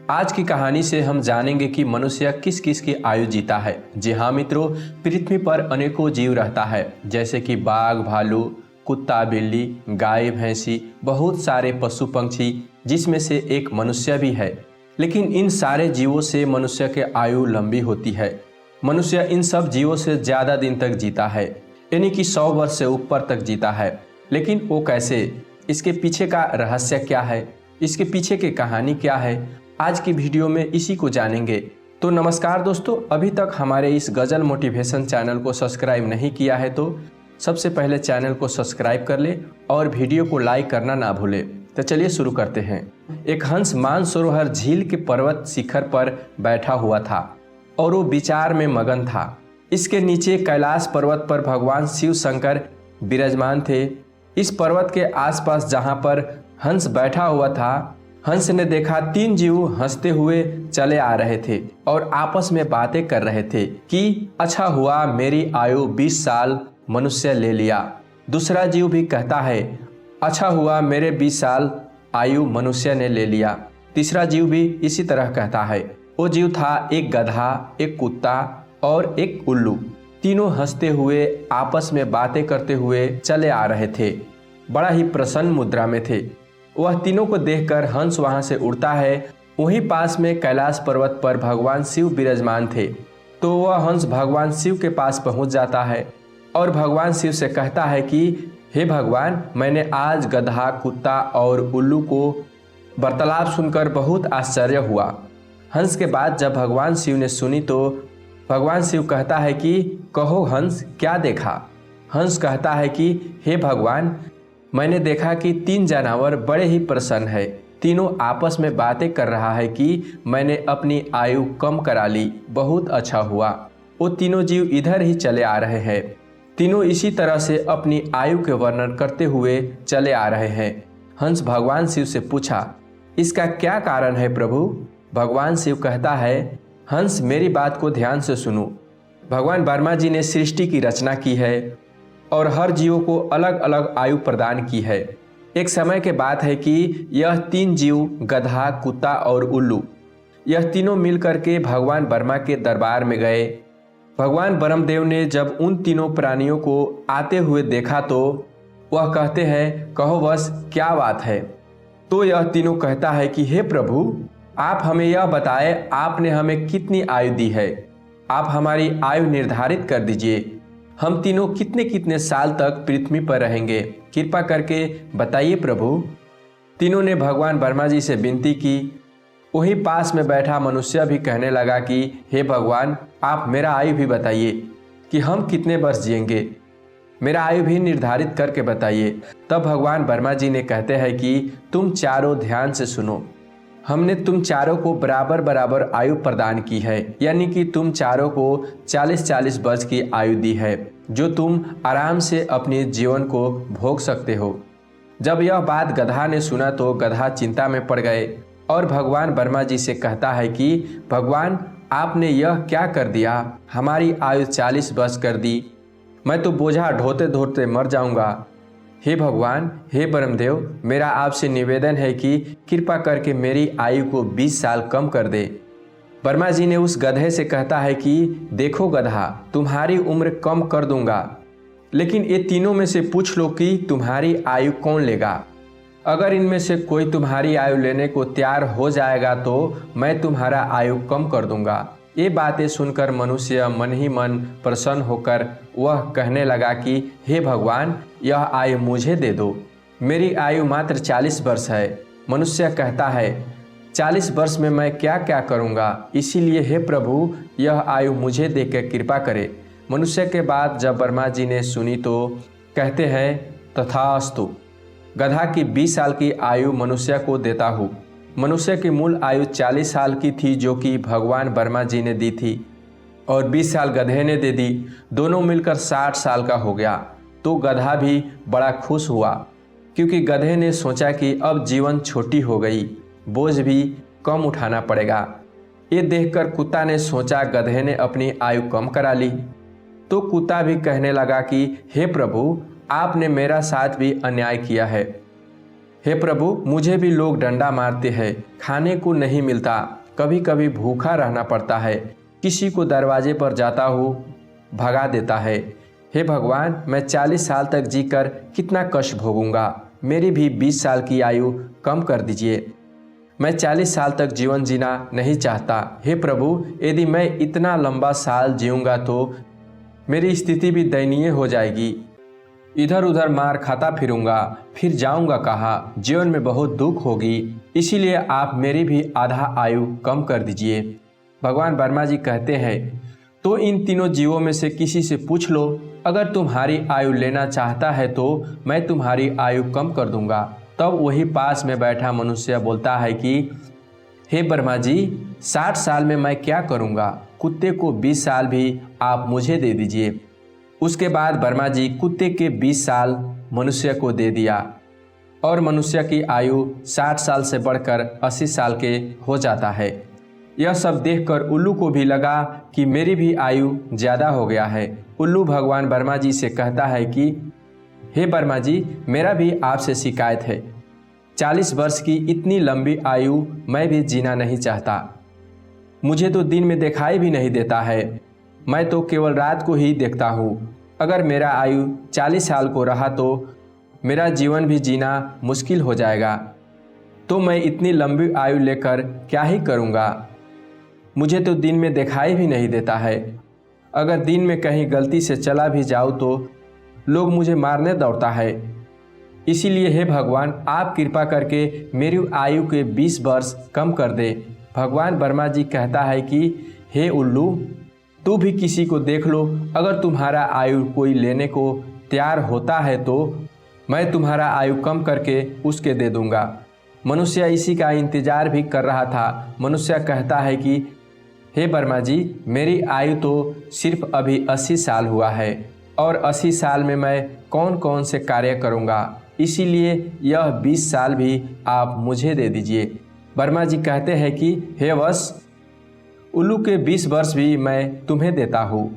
आज की कहानी से हम जानेंगे कि मनुष्य किस किस की आयु जीता है। जी हाँ मित्रों, पृथ्वी पर अनेकों जीव रहता है, जैसे कि बाघ, भालू, कुत्ता, बिल्ली, गाय, भैंसी, बहुत सारे पशु पक्षी, जिसमें से एक मनुष्य भी है। लेकिन इन सारे जीवों से मनुष्य के आयु लंबी होती है। मनुष्य इन सब जीवों से ज़्यादा दिन तक जीता है, यानी कि 100 वर्ष से ऊपर तक जीता है। लेकिन वो कैसे? इसके पीछे का रहस्य क्या है? इसके पीछे की कहानी क्या है? आज की वीडियो में इसी को जानेंगे। तो नमस्कार दोस्तों, अभी तक हमारे इस गजल मोटिवेशन चैनल को सब्सक्राइब नहीं किया है तो सबसे पहले चैनल को सब्सक्राइब कर ले और वीडियो को लाइक करना ना भूले। तो चलिए शुरू करते हैं। एक हंस मानसरोवर झील के पर्वत शिखर पर बैठा हुआ था और वो विचार में मगन था। इसके नीचे कैलाश पर्वत पर भगवान शिव शंकर विराजमान थे। इस पर्वत के आसपास जहाँ पर हंस बैठा हुआ था, हंस ने देखा 3 जीव हंसते हुए चले आ रहे थे और आपस में बातें कर रहे थे कि अच्छा हुआ मेरी आयु 20 साल मनुष्य ले लिया। दूसरा जीव भी कहता है अच्छा हुआ मेरे 20 साल आयु मनुष्य ने ले लिया। तीसरा जीव भी इसी तरह कहता है। वो जीव था एक गधा, एक कुत्ता और एक उल्लू। तीनों हंसते हुए आपस में बातें करते हुए चले आ रहे थे। बड़ा ही प्रसन्न मुद्रा में थे। वह तीनों को देखकर हंस वहां से उड़ता है। वहीं पास में कैलाश पर्वत पर भगवान शिव विराजमान थे। तो वह हंस भगवान शिव के पास पहुंच जाता है और भगवान शिव से कहता है कि हे भगवान, मैंने आज गधा, कुत्ता और उल्लू को वार्तालाप सुनकर बहुत आश्चर्य हुआ। हंस के बाद जब भगवान शिव ने सुनी तो भगवान शिव कहता है कि कहो हंस, क्या देखा? हंस कहता है कि हे भगवान, मैंने देखा कि 3 जानवर बड़े ही प्रसन्न है। तीनों आपस में बातें कर रहा है कि मैंने अपनी आयु कम करा ली, बहुत अच्छा हुआ। वो तीनों जीव इधर ही चले आ रहे हैं। तीनों इसी तरह से अपनी आयु के वर्णन करते हुए चले आ रहे हैं। हंस भगवान शिव से पूछा, इसका क्या कारण है प्रभु? भगवान शिव कहता है, हंस मेरी बात को ध्यान से सुनो। भगवान ब्रह्मा जी ने सृष्टि की रचना की है और हर जीव को अलग अलग आयु प्रदान की है। एक समय के बात है कि यह 3 जीव गधा, कुत्ता और उल्लू, यह तीनों मिलकर के भगवान ब्रह्मा के दरबार में गए। भगवान ब्रह्मदेव ने जब उन तीनों प्राणियों को आते हुए देखा तो वह कहते हैं, कहो बस क्या बात है? तो यह तीनों कहता है कि हे प्रभु, आप हमें यह बताएं, आपने हमें कितनी आयु दी है? आप हमारी आयु निर्धारित कर दीजिए। हम तीनों कितने कितने साल तक पृथ्वी पर रहेंगे, कृपा करके बताइए प्रभु। तीनों ने भगवान ब्रह्मा जी से विनती की। वहीं पास में बैठा मनुष्य भी कहने लगा कि हे भगवान, आप मेरा आयु भी बताइए कि हम कितने वर्ष जिएंगे, मेरा आयु भी निर्धारित करके बताइए। तब भगवान ब्रह्मा जी ने कहते हैं कि तुम चारों ध्यान से सुनो। हमने तुम चारों को बराबर बराबर आयु प्रदान की है, यानी कि तुम चारों को 40-40 वर्ष की आयु दी है, जो तुम आराम से अपने जीवन को भोग सकते हो। जब यह बात गधा ने सुना तो गधा चिंता में पड़ गए और भगवान ब्रह्मा जी से कहता है कि भगवान, आपने यह क्या कर दिया? हमारी आयु 40 वर्ष कर दी। मैं तो बोझा ढोते ढोते मर जाऊंगा। हे भगवान, हे ब्रह्मदेव, मेरा आपसे निवेदन है कि कृपा करके मेरी आयु को 20 साल कम कर दे। ब्रह्मा जी ने उस गधे से कहता है कि देखो गधा, तुम्हारी उम्र कम कर दूंगा, लेकिन ये तीनों में से पूछ लो कि तुम्हारी आयु कौन लेगा। अगर इनमें से कोई तुम्हारी आयु लेने को तैयार हो जाएगा तो मैं तुम्हारा आयु कम कर दूंगा। ये बातें सुनकर मनुष्य मन ही मन प्रसन्न होकर वह कहने लगा कि हे भगवान, यह आयु मुझे दे दो, मेरी आयु मात्र 40 वर्ष है। मनुष्य कहता है 40 वर्ष में मैं क्या क्या करूँगा, इसीलिए हे प्रभु, यह आयु मुझे देकर कृपा करे। मनुष्य के बाद जब ब्रह्मा जी ने सुनी तो कहते हैं तथास्तु। गधा की 20 साल की आयु मनुष्य को देता हूँ। मनुष्य की मूल आयु 40 साल की थी, जो कि भगवान ब्रह्मा जी ने दी थी, और 20 साल गधे ने दे दी। दोनों मिलकर 60 साल का हो गया। तो गधा भी बड़ा खुश हुआ, क्योंकि गधे ने सोचा कि अब जीवन छोटी हो गई, बोझ भी कम उठाना पड़ेगा। ये देखकर कुत्ता ने सोचा गधे ने अपनी आयु कम करा ली। तो कुत्ता भी कहने लगा कि हे प्रभु, आपने मेरा साथ भी अन्याय किया है। हे प्रभु, मुझे भी लोग डंडा मारते हैं, खाने को नहीं मिलता, कभी कभी भूखा रहना पड़ता है, किसी को दरवाजे पर जाता हूँ भगा देता है। हे भगवान, मैं 40 साल तक जीकर कितना कष्ट भोगूंगा, मेरी भी 20 साल की आयु कम कर दीजिए। मैं 40 साल तक जीवन जीना नहीं चाहता। हे प्रभु, यदि मैं इतना लंबा साल जीऊँगा तो मेरी स्थिति भी दयनीय हो जाएगी। इधर उधर मार खाता फिरूंगा, फिर जाऊंगा कहाँ, जीवन में बहुत दुख होगी, इसीलिए आप मेरी भी आधा आयु कम कर दीजिए। भगवान ब्रह्मा जी कहते हैं, तो इन तीनों जीवों में से किसी से पूछ लो, अगर तुम्हारी आयु लेना चाहता है तो मैं तुम्हारी आयु कम कर दूंगा। तब वही पास में बैठा मनुष्य बोलता है कि हे ब्रह्मा जी, 60 साल में मैं क्या करूंगा, कुत्ते को 20 साल भी आप मुझे दे दीजिए। उसके बाद ब्रह्मा जी कुत्ते के 20 साल मनुष्य को दे दिया और मनुष्य की आयु 60 साल से बढ़कर 80 साल के हो जाता है। यह सब देखकर उल्लू को भी लगा कि मेरी भी आयु ज़्यादा हो गया है। उल्लू भगवान ब्रह्मा जी से कहता है कि हे ब्रह्मा जी, मेरा भी आपसे शिकायत है, 40 वर्ष की इतनी लंबी आयु मैं भी जीना नहीं चाहता। मुझे तो दिन में दिखाई भी नहीं देता है, मैं तो केवल रात को ही देखता हूँ। अगर मेरा आयु 40 साल को रहा तो मेरा जीवन भी जीना मुश्किल हो जाएगा, तो मैं इतनी लंबी आयु लेकर क्या ही करूँगा। मुझे तो दिन में दिखाई भी नहीं देता है, अगर दिन में कहीं गलती से चला भी जाऊँ तो लोग मुझे मारने दौड़ता है। इसीलिए हे भगवान, आप कृपा करके मेरी आयु के 20 वर्ष कम कर दे। भगवान ब्रह्मा जी कहता है कि हे उल्लू, तू भी किसी को देख लो, अगर तुम्हारा आयु कोई लेने को तैयार होता है तो मैं तुम्हारा आयु कम करके उसके दे दूंगा। मनुष्य इसी का इंतजार भी कर रहा था। मनुष्य कहता है कि हे ब्रह्मा जी, मेरी आयु तो सिर्फ अभी 80 साल हुआ है और 80 साल में मैं कौन कौन से कार्य करूंगा, इसीलिए यह 20 साल भी आप मुझे दे दीजिए। ब्रह्मा जी कहते हैं कि हे वश, उल्लू के 20 वर्ष भी मैं तुम्हें देता हूँ।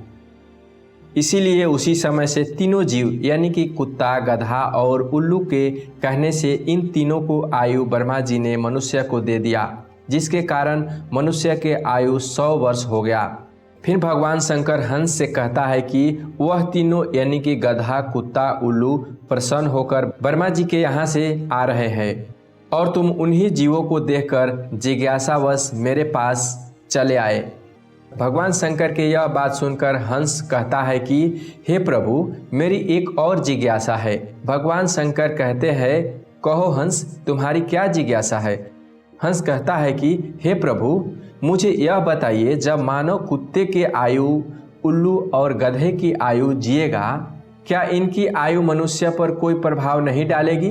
इसीलिए उसी समय से तीनों जीव यानी कि कुत्ता, गधा और उल्लू के कहने से इन तीनों को आयु ब्रह्मा जी ने मनुष्य को दे दिया, जिसके कारण मनुष्य के आयु 100 वर्ष हो गया। फिर भगवान शंकर हंस से कहता है कि वह तीनों यानी कि गधा, कुत्ता, उल्लू प्रसन्न होकर ब्रह्मा जी के यहाँ से आ रहे हैं और तुम उन्हीं जीवों को देखकर जिज्ञासावश मेरे पास चले आए। भगवान शंकर के यह बात सुनकर हंस कहता है कि हे प्रभु, मेरी एक और जिज्ञासा है। भगवान शंकर कहते हैं, कहो हंस, तुम्हारी क्या जिज्ञासा है। हंस कहता है कि हे प्रभु, मुझे यह बताइए, जब मानव कुत्ते की आयु, उल्लू और गधे की आयु जिएगा, क्या इनकी आयु मनुष्य पर कोई प्रभाव नहीं डालेगी?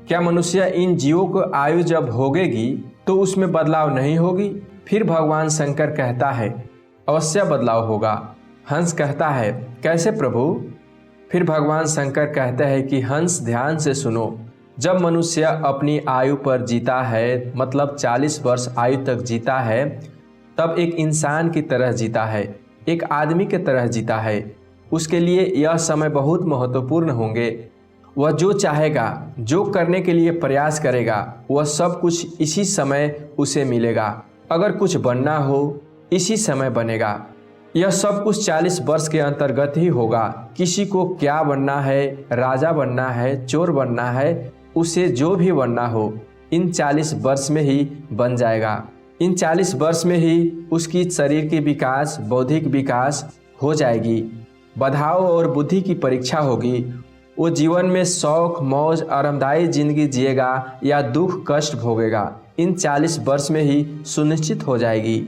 क्या मनुष्य इन जीवों को आयु जब भोगेगी तो उसमें बदलाव नहीं होगी? फिर भगवान शंकर कहता है, अवश्य बदलाव होगा। हंस कहता है, कैसे प्रभु? फिर भगवान शंकर कहते हैं कि हंस, ध्यान से सुनो। जब मनुष्य अपनी आयु पर जीता है, मतलब 40 वर्ष आयु तक जीता है, तब एक इंसान की तरह जीता है, एक आदमी की तरह जीता है। उसके लिए यह समय बहुत महत्वपूर्ण होंगे। वह जो चाहेगा, जो करने के लिए प्रयास करेगा, वह सब कुछ इसी समय उसे मिलेगा। अगर कुछ बनना हो, इसी समय बनेगा। यह सब कुछ 40 वर्ष के अंतर्गत ही होगा। किसी को क्या बनना है, राजा बनना है, चोर बनना है, उसे जो भी बनना हो, इन 40 वर्ष में ही बन जाएगा। इन 40 वर्ष में ही उसकी शरीर की विकास, बौद्धिक विकास हो जाएगी। बधाव और बुद्धि की परीक्षा होगी। वो जीवन में शौक, मौज, आरामदायी जिंदगी जिएगा या दुख कष्ट भोगेगा, इन 40 वर्ष में ही सुनिश्चित हो जाएगी।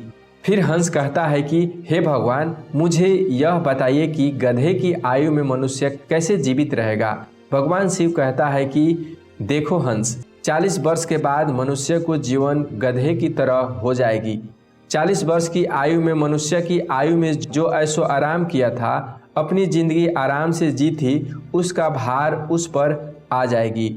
फिर हंस कहता है कि हे भगवान, मुझे यह बताइए कि गधे की आयु में मनुष्य कैसे जीवित रहेगा। भगवान शिव कहता है कि देखो हंस, 40 वर्ष के बाद मनुष्य को जीवन गधे की तरह हो जाएगी। 40 वर्ष की आयु में मनुष्य की आयु में जो ऐशो आराम किया था, अपनी जिंदगी आराम से जी थी, उसका भार उस पर आ जाएगी।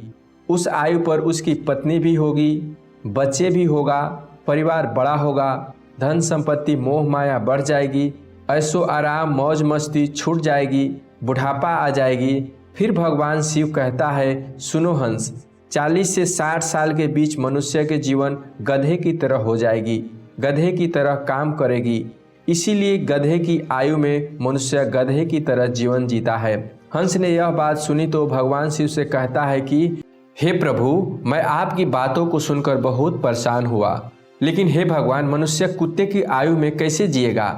उस आयु पर उसकी पत्नी भी होगी, बच्चे भी होगा, परिवार बड़ा होगा, धन संपत्ति मोह माया बढ़ जाएगी, ऐशो आराम मौज मस्ती छूट जाएगी, बुढ़ापा आ जाएगी। फिर भगवान शिव कहता है, सुनो हंस, 40 से 60 साल के बीच मनुष्य के जीवन गधे की तरह हो जाएगी, गधे की तरह काम करेगी। इसीलिए गधे की आयु में मनुष्य गधे की तरह जीवन जीता है। हंस ने यह बात सुनी तो भगवान शिव से कहता है कि हे प्रभु, मैं आपकी बातों को सुनकर बहुत परेशान हुआ, लेकिन हे भगवान, मनुष्य कुत्ते की आयु में कैसे जिएगा।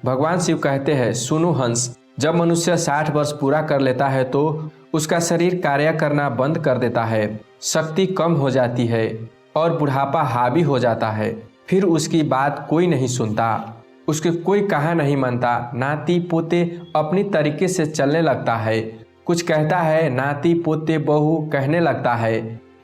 भगवान शिव कहते हैं, सुनो हंस, जब मनुष्य 60 वर्ष पूरा कर लेता है तो उसका शरीर कार्य करना बंद कर देता है, शक्ति कम हो जाती है और बुढ़ापा हावी हो जाता है। फिर उसकी बात कोई नहीं सुनता, उसके कोई कहा नहीं मानता। नाती पोते अपनी तरीके से चलने लगता है, कुछ कहता है नाती पोते बहू कहने लगता है।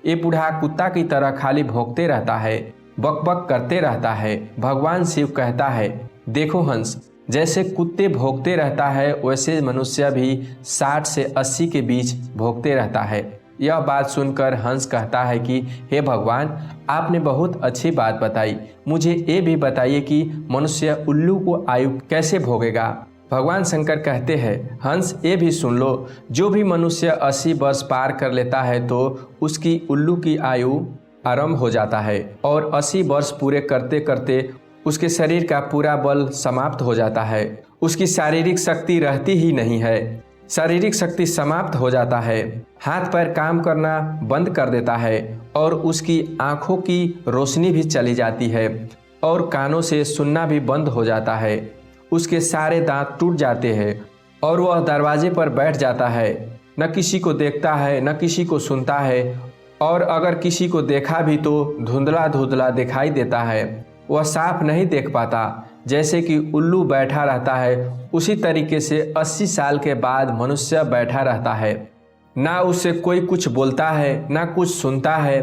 ये बूढ़ा कुत्ता की तरह खाली भौंकते रहता है, बकबक करते रहता है। भगवान शिव कहता है, देखो हंस, जैसे कुत्ते भौंकते रहता है वैसे मनुष्य भी 60 से 80 के बीच भौंकते रहता है। यह बात सुनकर हंस कहता है कि हे भगवान, आपने बहुत अच्छी बात बताई, मुझे ये भी बताइए कि मनुष्य उल्लू को आयु कैसे भोगेगा। भगवान शंकर कहते हैं, हंस ये भी सुन लो, जो भी मनुष्य 80 वर्ष पार कर लेता है तो उसकी उल्लू की आयु आरंभ हो जाता है और 80 वर्ष पूरे करते करते उसके शरीर का पूरा बल समाप्त हो जाता है। उसकी शारीरिक शक्ति रहती ही नहीं है, शारीरिक शक्ति समाप्त हो जाता है, हाथ पैर काम करना बंद कर देता है और उसकी आँखों की रोशनी भी चली जाती है और कानों से सुनना भी बंद हो जाता है। उसके सारे दांत टूट जाते हैं और वह दरवाजे पर बैठ जाता है, न किसी को देखता है न किसी को सुनता है, और अगर किसी को देखा भी तो धुंधला धुंधला दिखाई देता है। वह साफ नहीं देख पाता, जैसे कि उल्लू बैठा रहता है उसी तरीके से 80 साल के बाद मनुष्य बैठा रहता है। ना उससे कोई कुछ बोलता है ना कुछ सुनता है,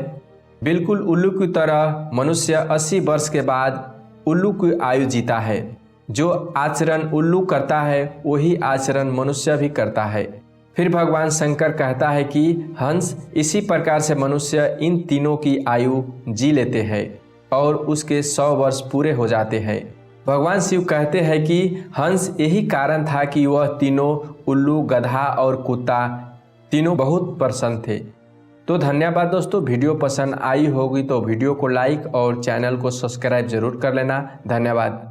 बिल्कुल उल्लू की तरह मनुष्य 80 वर्ष के बाद उल्लू की आयु जीता है। जो आचरण उल्लू करता है वही आचरण मनुष्य भी करता है। फिर भगवान शंकर कहता है कि हंस, इसी प्रकार से मनुष्य इन तीनों की आयु जी लेते हैं और उसके 100 वर्ष पूरे हो जाते हैं। भगवान शिव कहते हैं कि हंस, यही कारण था कि वह तीनों उल्लू, गधा और कुत्ता तीनों बहुत प्रसन्न थे। तो धन्यवाद दोस्तों, वीडियो पसंद आई होगी तो वीडियो को लाइक और चैनल को सब्सक्राइब जरूर कर लेना। धन्यवाद।